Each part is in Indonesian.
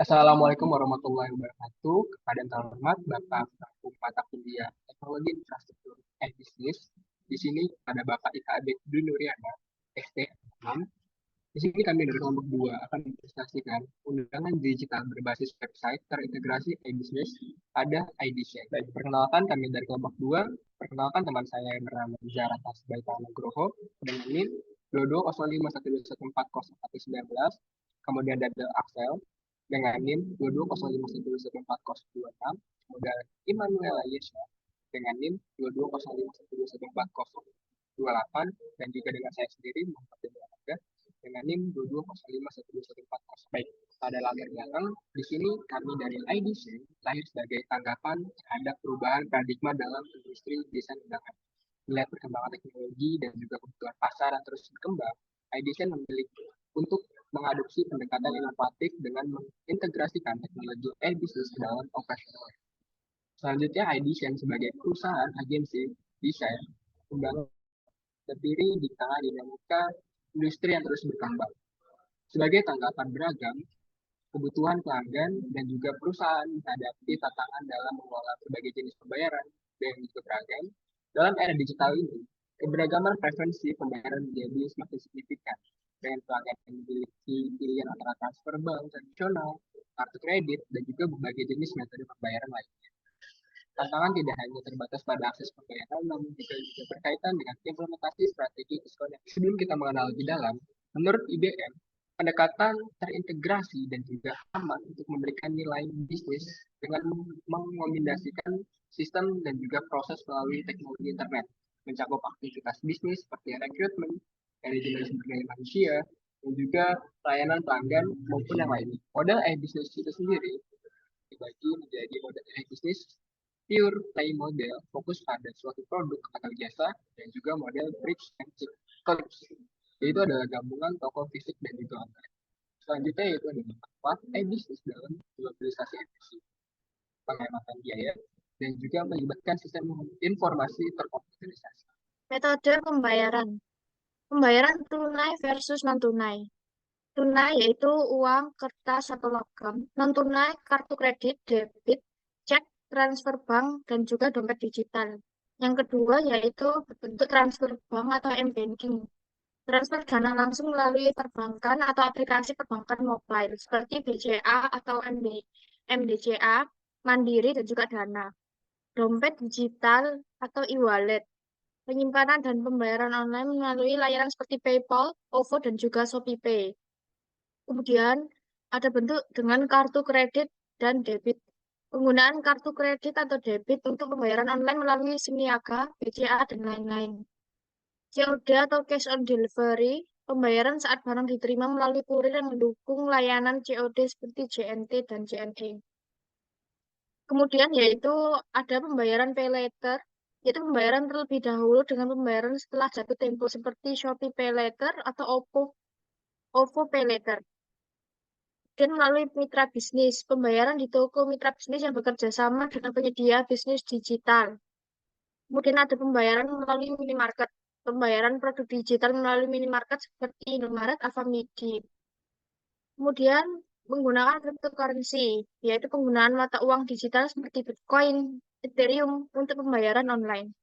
Assalamualaikum warahmatullahi wabarakatuh. Kepada yang terhormat Bapak Selaku Mata Kuliah Teknologi Infrastruktur and Business. Di sini ada Bapak Ika Abed Nuriana, ST6. Di sini kami dari kelompok 2 akan mempresentasikan undangan digital berbasis website terintegrasi e-business pada IDShare. Baik, perkenalkan kami dari kelompok 2. Perkenalkan teman saya yang bernama Zara Tasbaita Nugroho dengan NIM 220512140119. Kemudian ada Axel dengan NIM 2205121426. Kemudian Immanuel Yesha dengan NIM 2205121428 dan juga dengan saya sendiri Muhammad Dewa dengan NIM 22051214. Baik, pada latar belakang di sini kami dari IDC lahir sebagai tanggapan terhadap perubahan paradigma dalam industri desain undangan. Melihat perkembangan teknologi dan juga kebutuhan pasar yang terus berkembang, IDC memilih untuk mengadopsi pendekatan inovatif dengan mengintegrasikan teknologi e-business ke dalam operasional. Selanjutnya, IDC sebagai perusahaan agensi desain undangan berdiri di tengah dinamika industri yang terus berkembang. Sebagai tanggapan beragam, kebutuhan pelanggan dan juga perusahaan menghadapi tantangan dalam mengelola berbagai jenis pembayaran dan juga beragam. Dalam era digital ini, keberagaman preferensi pembayaran menjadi semakin signifikan dengan pelanggan yang memiliki pilihan antara transfer bank tradisional, kartu kredit, dan juga berbagai jenis metode pembayaran lainnya. Tantangan tidak hanya terbatas pada akses pembayaran, namun juga berkaitan dengan implementasi strategi diskon. Sebelum kita mengenal lebih dalam, menurut IBM, pendekatan terintegrasi dan juga aman untuk memberikan nilai bisnis dengan mengombinasikan sistem dan juga proses melalui teknologi internet, mencakup aktivitas bisnis seperti rekrutmen, manajemen sumber daya manusia, dan juga layanan pelanggan maupun yang lainnya. Model e-business itu sendiri dibagi menjadi model e-business pure play model fokus pada suatu produk atau jasa dan juga model bricks and clicks, yaitu adalah gabungan toko fisik dan juga online. Selanjutnya yaitu adalah manfaat e-business dalam globalisasi efisien, penghematan biaya, dan juga melibatkan sistem informasi terkomputerisasi. Metode pembayaran. Pembayaran tunai versus non-tunai. Tunai yaitu uang, kertas, atau logam. Non-tunai, kartu kredit, debit, cek, transfer bank, dan juga dompet digital. Yang kedua yaitu bentuk transfer bank atau m-banking. Transfer dana langsung melalui perbankan atau aplikasi perbankan mobile seperti BCA atau MDCA, Mandiri, dan juga Dana. Dompet digital atau e-wallet. Penyimpanan dan pembayaran online melalui layanan seperti PayPal, OVO, dan juga ShopeePay. Kemudian ada bentuk dengan kartu kredit dan debit. Penggunaan kartu kredit atau debit untuk pembayaran online melalui SIM Niaga, BCA, dan lain-lain. COD atau cash on delivery, pembayaran saat barang diterima melalui kurir yang mendukung layanan COD seperti JNT dan JNE. Kemudian yaitu ada pembayaran pay later, yaitu pembayaran terlebih dahulu dengan pembayaran setelah jatuh tempo seperti Shopee Pay Later atau OVO Pay Later. Dan melalui mitra bisnis, pembayaran di toko mitra bisnis yang bekerja sama dengan penyedia bisnis digital. Kemudian ada pembayaran melalui minimarket, pembayaran produk digital melalui minimarket seperti Indomaret, Alfamidi. Kemudian menggunakan cryptocurrency, yaitu penggunaan mata uang digital seperti Bitcoin, Ethereum untuk pembayaran online.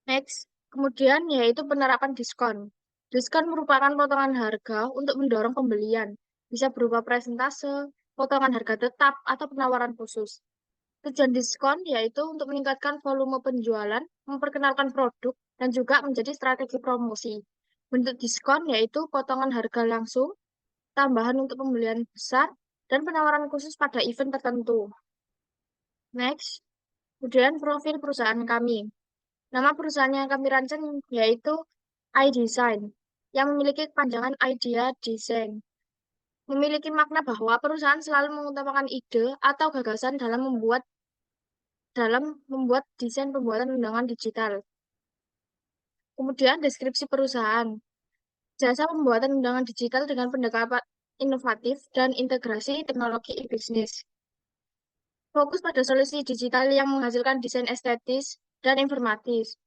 Next, kemudian yaitu penerapan diskon. Diskon merupakan potongan harga untuk mendorong pembelian. Bisa berupa presentase, potongan harga tetap, atau penawaran khusus. Tujuan diskon yaitu untuk meningkatkan volume penjualan, memperkenalkan produk, dan juga menjadi strategi promosi. Bentuk diskon yaitu potongan harga langsung, tambahan untuk pembelian besar, dan penawaran khusus pada event tertentu. Next, kemudian profil perusahaan kami. Nama perusahaan yang kami rancang yaitu iDesign, yang memiliki kepanjangan Idea Design. Memiliki makna bahwa perusahaan selalu mengutamakan ide atau gagasan dalam membuat desain pembuatan undangan digital. Kemudian deskripsi perusahaan. Jasa pembuatan undangan digital dengan pendekatan inovatif dan integrasi teknologi e-business. Fokus pada solusi digital yang menghasilkan desain estetis dan informatis.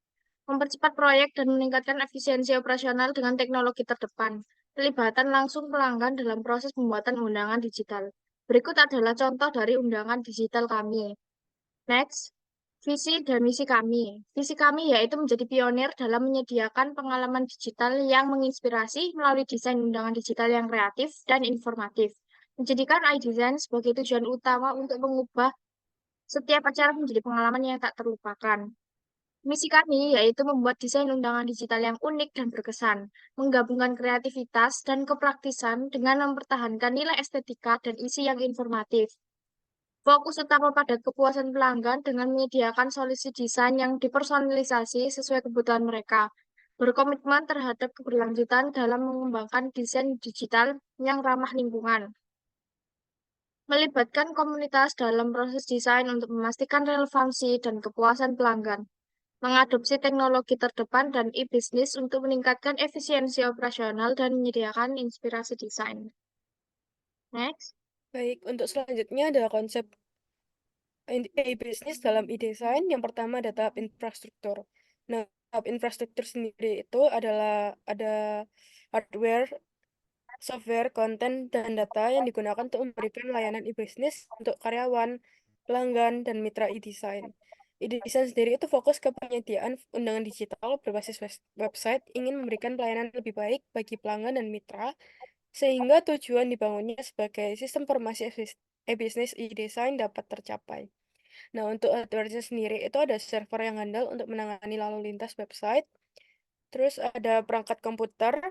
Mempercepat proyek dan meningkatkan efisiensi operasional dengan teknologi terdepan. Pelibatan langsung pelanggan dalam proses pembuatan undangan digital. Berikut adalah contoh dari undangan digital kami. Next, visi dan misi kami. Visi kami yaitu menjadi pionir dalam menyediakan pengalaman digital yang menginspirasi melalui desain undangan digital yang kreatif dan informatif. Menjadikan iDesign sebagai tujuan utama untuk mengubah setiap acara menjadi pengalaman yang tak terlupakan. Misi kami yaitu membuat desain undangan digital yang unik dan berkesan, menggabungkan kreativitas dan kepraktisan dengan mempertahankan nilai estetika dan isi yang informatif. Fokus utama pada kepuasan pelanggan dengan menyediakan solusi desain yang dipersonalisasi sesuai kebutuhan mereka. Berkomitmen terhadap keberlanjutan dalam mengembangkan desain digital yang ramah lingkungan. Melibatkan komunitas dalam proses desain untuk memastikan relevansi dan kepuasan pelanggan. Mengadopsi teknologi terdepan dan e-bisnis untuk meningkatkan efisiensi operasional dan menyediakan inspirasi desain. Next. Baik, untuk selanjutnya adalah konsep e-bisnis dalam e-design. Yang pertama ada tahap infrastruktur. Nah, tahap infrastruktur sendiri itu adalah ada hardware, software, konten, dan data yang digunakan untuk memberikan layanan e-bisnis untuk karyawan, pelanggan, dan mitra e-design. E-design sendiri itu fokus ke penyediaan undangan digital berbasis website, ingin memberikan pelayanan lebih baik bagi pelanggan dan mitra, sehingga tujuan dibangunnya sebagai sistem informasi e-bisnis e-design dapat tercapai. Nah, untuk hardware sendiri itu ada server yang handal untuk menangani lalu lintas website, terus ada perangkat komputer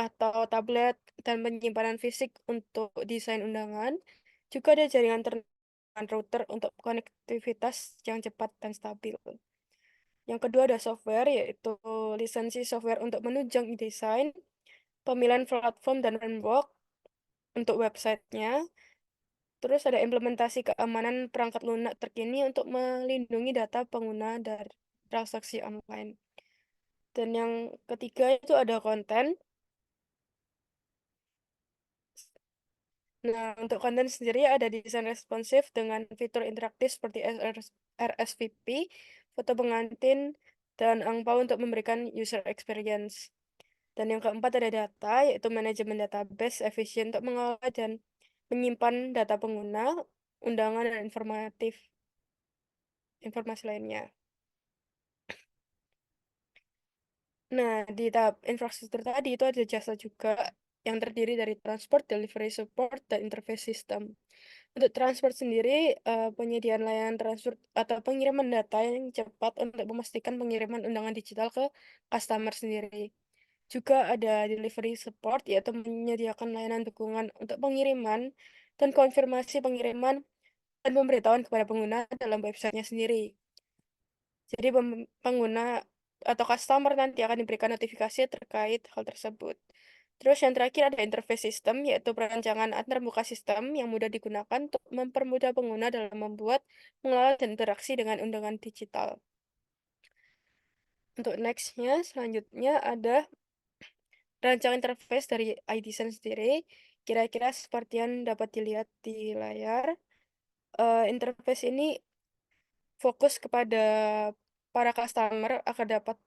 atau tablet dan penyimpanan fisik untuk desain undangan. Juga ada jaringan internet dan router untuk konektivitas yang cepat dan stabil. Yang kedua ada software, yaitu lisensi software untuk menunjang e-design, pemilihan platform dan framework untuk websitenya. Terus ada implementasi keamanan perangkat lunak terkini untuk melindungi data pengguna dari transaksi online. Dan yang ketiga itu ada konten. Nah, untuk konten sendiri ada desain responsif dengan fitur interaktif seperti RSVP, foto pengantin, dan angpau untuk memberikan user experience. Dan yang keempat ada data, yaitu manajemen database efisien untuk mengelola dan menyimpan data pengguna, undangan, dan informasi lainnya. Nah, di tahap infrastruktur tadi itu ada jasa juga yang terdiri dari transport, delivery support, dan interface system. Untuk transport sendiri, penyediaan layanan transfer atau pengiriman data yang cepat untuk memastikan pengiriman undangan digital ke customer sendiri. Juga ada delivery support, yaitu menyediakan layanan dukungan untuk pengiriman dan konfirmasi pengiriman dan pemberitahuan kepada pengguna dalam websitenya sendiri. Jadi pengguna atau customer nanti akan diberikan notifikasi terkait hal tersebut. Terus yang terakhir ada interface system, yaitu perancangan antarmuka sistem yang mudah digunakan untuk mempermudah pengguna dalam membuat, mengelola, dan interaksi dengan undangan digital. Untuk nextnya, selanjutnya ada rancangan interface dari iDesign sendiri. Kira-kira seperti yang dapat dilihat di layar. Interface ini fokus kepada para customer agar dapat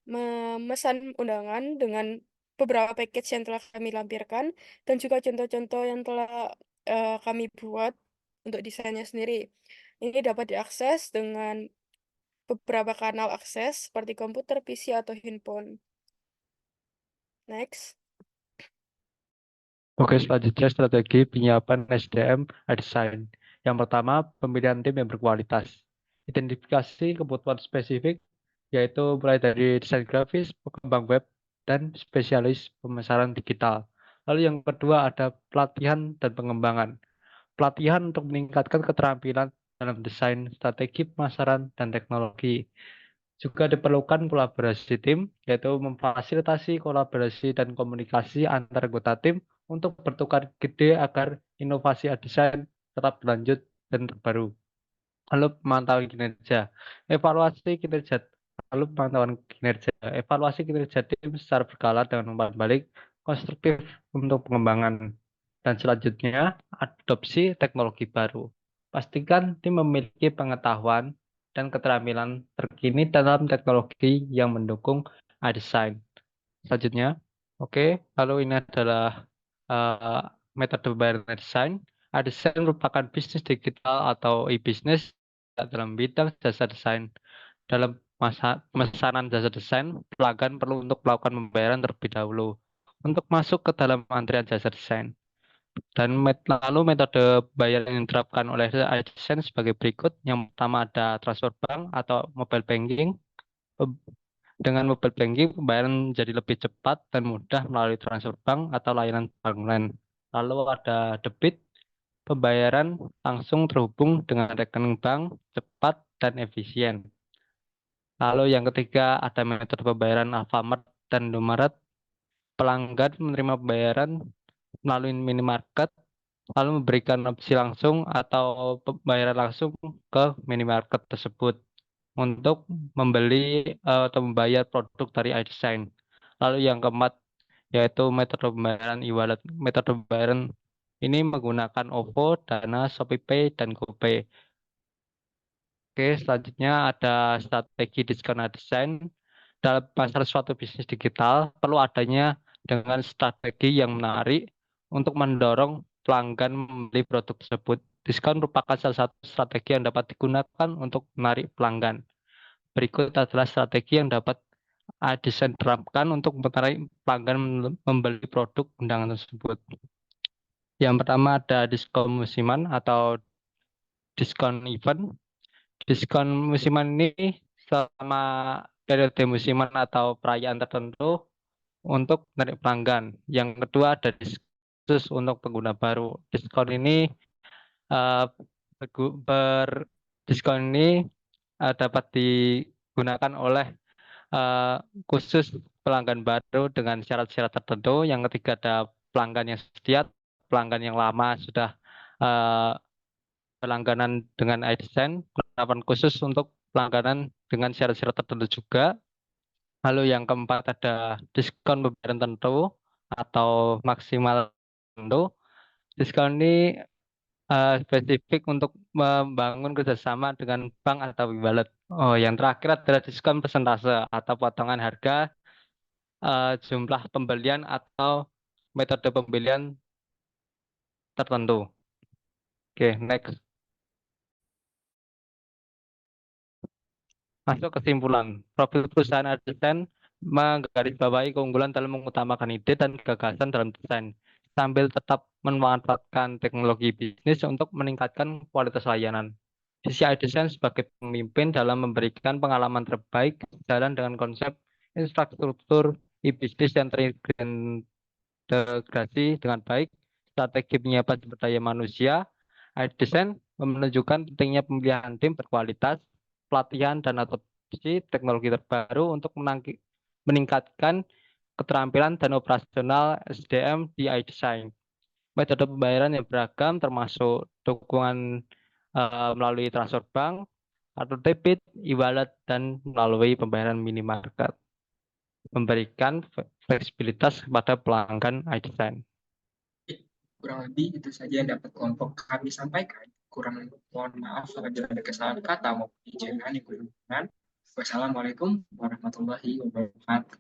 memesan undangan dengan beberapa package yang telah kami lampirkan dan juga contoh-contoh yang telah kami buat untuk desainnya sendiri. Ini dapat diakses dengan beberapa kanal akses seperti komputer, PC, atau handphone. Next. Oke, selanjutnya strategi penyiapan SDM design. Yang pertama, pemilihan tim yang berkualitas. Identifikasi kebutuhan spesifik, yaitu mulai dari desain grafis, pengembang web, dan spesialis pemasaran digital. Lalu yang kedua ada pelatihan dan pengembangan. Pelatihan untuk meningkatkan keterampilan dalam desain, strategi pemasaran, dan teknologi. Juga diperlukan kolaborasi tim, yaitu memfasilitasi kolaborasi dan komunikasi antar anggota tim untuk bertukar ide agar inovasi desain tetap berlanjut dan terbaru. Lalu pemantauan kinerja. Evaluasi kinerja. Lalu pemantauan kinerja. Evaluasi kinerja tim secara berkala dengan umpan balik konstruktif untuk pengembangan. Dan selanjutnya, adopsi teknologi baru. Pastikan tim memiliki pengetahuan dan keterampilan terkini dalam teknologi yang mendukung desain. Selanjutnya, oke, lalu ini adalah metode bayar desain. iDesign merupakan bisnis digital atau e-business dalam bidang jasa desain. Dalam pemesanan jasa desain, pelanggan perlu untuk melakukan pembayaran terlebih dahulu untuk masuk ke dalam antrian jasa desain. Dan lalu metode bayar yang diterapkan oleh iDesign sebagai berikut. Yang pertama ada transfer bank atau mobile banking. Dengan mobile banking, pembayaran jadi lebih cepat dan mudah melalui transfer bank atau layanan bank online. Lalu ada debit, pembayaran langsung terhubung dengan rekening bank, cepat dan efisien. Lalu yang ketiga ada metode pembayaran Alfamart dan Indomaret. Pelanggan menerima pembayaran melalui minimarket, lalu memberikan opsi langsung atau pembayaran langsung ke minimarket tersebut untuk membeli atau membayar produk dari iDesign. Lalu yang keempat yaitu metode pembayaran e-wallet. Metode pembayaran ini menggunakan OVO, Dana, ShopeePay, dan GoPay. Oke, selanjutnya ada strategi diskon iDesign. Dalam pasar suatu bisnis digital, perlu adanya dengan strategi yang menarik untuk mendorong pelanggan membeli produk tersebut. Diskon merupakan salah satu strategi yang dapat digunakan untuk menarik pelanggan. Berikut adalah strategi yang dapat iDesign terapkan untuk menarik pelanggan membeli produk undangan tersebut. Yang pertama ada diskon musiman atau diskon event. Diskon musiman ini selama periode musiman atau perayaan tertentu untuk menarik pelanggan. Yang kedua ada diskon khusus untuk pengguna baru. Diskon ini diskon ini dapat digunakan oleh khusus pelanggan baru dengan syarat-syarat tertentu. Yang ketiga ada pelanggan yang setia, pelanggan yang lama sudah berlangganan dengan iDesign, penerapan khusus untuk pelangganan dengan syarat-syarat tertentu juga. Lalu yang keempat ada diskon pembayaran tertentu atau maksimal tertentu. Diskon ini spesifik untuk membangun kerjasama dengan bank atau e-wallet. Oh, yang terakhir adalah diskon persentase atau potongan harga jumlah pembelian atau metode pembelian tertentu. Oke, next. Masuk kesimpulan. Profil perusahaan iDesign menggarisbawahi keunggulan dalam mengutamakan ide dan gagasan dalam desain, sambil tetap memanfaatkan teknologi bisnis untuk meningkatkan kualitas layanan. Sisi iDesign sebagai pemimpin dalam memberikan pengalaman terbaik jalan dengan konsep infrastruktur e-bisnis yang terintegrasi dengan baik, strategi penyiapan sumber daya manusia. iDesign menunjukkan pentingnya pemilihan tim berkualitas, pelatihan dan adopsi teknologi terbaru untuk meningkatkan keterampilan dan operasional SDM di iDesign. Metode pembayaran yang beragam termasuk dukungan melalui transfer bank atau debit, e-wallet, dan melalui pembayaran minimarket, memberikan fleksibilitas kepada pelanggan iDesign. Kurang lebih itu saja yang dapat kelompok kami sampaikan. Kurang mohon maaf apabila ada kesalahan kata maupun ejekan yang kurang. Wassalamualaikum warahmatullahi wabarakatuh.